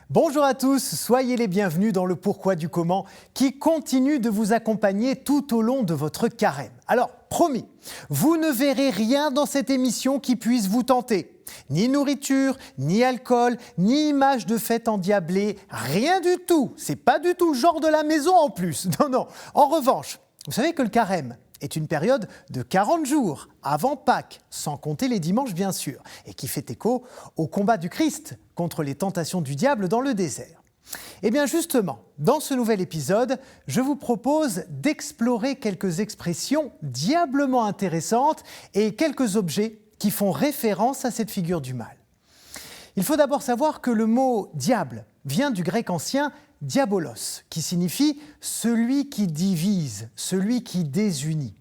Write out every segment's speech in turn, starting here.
Bonjour à tous, soyez les bienvenus dans le Pourquoi du Comment qui continue de vous accompagner tout au long de votre carême. Alors, promis, vous ne verrez rien dans cette émission qui puisse vous tenter. Ni nourriture, ni alcool, ni images de fêtes endiablées, rien du tout. C'est pas du tout le genre de la maison en plus. Non. En revanche, vous savez que le carême est une période de 40 jours avant Pâques, sans compter les dimanches bien sûr, et qui fait écho au combat du Christ contre les tentations du diable dans le désert. Et bien justement, dans ce nouvel épisode, je vous propose d'explorer quelques expressions diablement intéressantes et quelques objets qui font référence à cette figure du mal. Il faut d'abord savoir que le mot « diable » vient du grec ancien « diabolos », qui signifie « celui qui divise », « celui qui désunit ».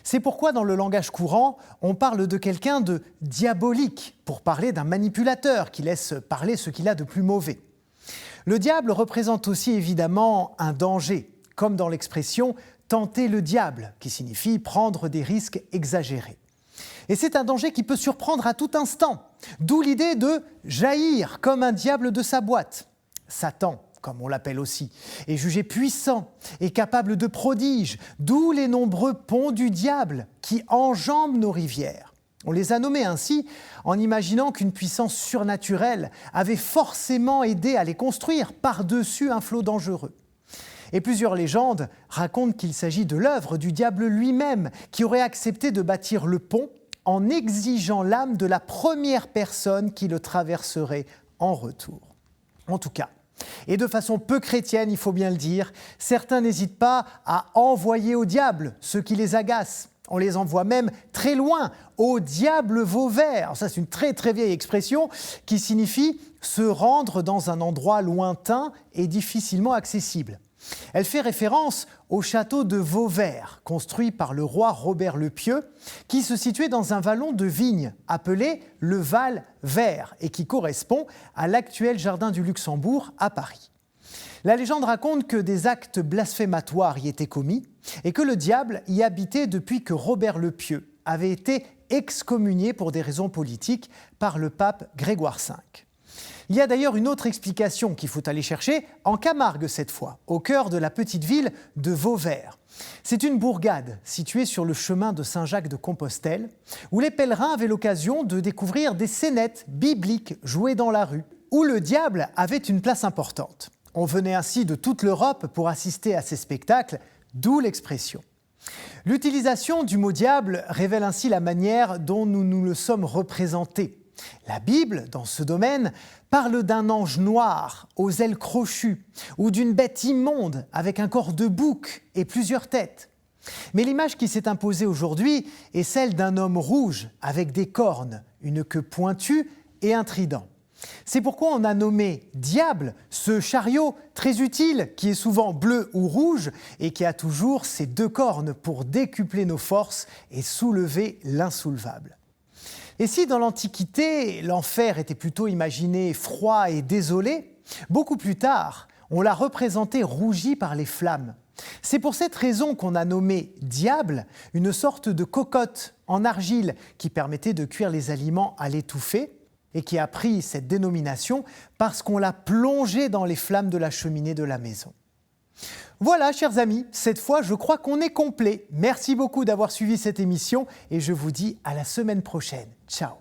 C'est pourquoi dans le langage courant, on parle de quelqu'un de diabolique, pour parler d'un manipulateur qui laisse parler ce qu'il a de plus mauvais. Le diable représente aussi évidemment un danger, comme dans l'expression « tenter le diable », qui signifie prendre des risques exagérés. Et c'est un danger qui peut surprendre à tout instant, d'où l'idée de jaillir comme un diable de sa boîte. Satan, comme on l'appelle aussi, est jugé puissant et capable de prodiges, d'où les nombreux ponts du diable qui enjambent nos rivières. On les a nommés ainsi en imaginant qu'une puissance surnaturelle avait forcément aidé à les construire par-dessus un flot dangereux. Et plusieurs légendes racontent qu'il s'agit de l'œuvre du diable lui-même qui aurait accepté de bâtir le pont en exigeant l'âme de la première personne qui le traverserait en retour. En tout cas, et de façon peu chrétienne, il faut bien le dire, certains n'hésitent pas à envoyer au diable ceux qui les agacent. On les envoie même très loin, au diable Vauvert. Ça, c'est une très vieille expression qui signifie se rendre dans un endroit lointain et difficilement accessible. Elle fait référence au château de Vauvert, construit par le roi Robert le Pieux, qui se situait dans un vallon de vignes appelé le Val Vert et qui correspond à l'actuel jardin du Luxembourg à Paris. La légende raconte que des actes blasphématoires y étaient commis et que le diable y habitait depuis que Robert le Pieux avait été excommunié pour des raisons politiques par le pape Grégoire V. Il y a d'ailleurs une autre explication qu'il faut aller chercher, en Camargue cette fois, au cœur de la petite ville de Vauvert. C'est une bourgade située sur le chemin de Saint-Jacques-de-Compostelle, où les pèlerins avaient l'occasion de découvrir des scénettes bibliques jouées dans la rue, où le diable avait une place importante. On venait ainsi de toute l'Europe pour assister à ces spectacles, d'où l'expression. L'utilisation du mot « diable » révèle ainsi la manière dont nous nous le sommes représentés. La Bible, dans ce domaine, parle d'un ange noir aux ailes crochues ou d'une bête immonde avec un corps de bouc et plusieurs têtes. Mais l'image qui s'est imposée aujourd'hui est celle d'un homme rouge avec des cornes, une queue pointue et un trident. C'est pourquoi on a nommé diable ce chariot très utile qui est souvent bleu ou rouge et qui a toujours ses deux cornes pour décupler nos forces et soulever l'insoulevable. Et si dans l'Antiquité, l'enfer était plutôt imaginé froid et désolé, beaucoup plus tard, on l'a représenté rougi par les flammes. C'est pour cette raison qu'on a nommé diable une sorte de cocotte en argile qui permettait de cuire les aliments à l'étouffer et qui a pris cette dénomination parce qu'on l'a plongé dans les flammes de la cheminée de la maison. Voilà, chers amis, cette fois, je crois qu'on est complet. Merci beaucoup d'avoir suivi cette émission et je vous dis à la semaine prochaine. Ciao.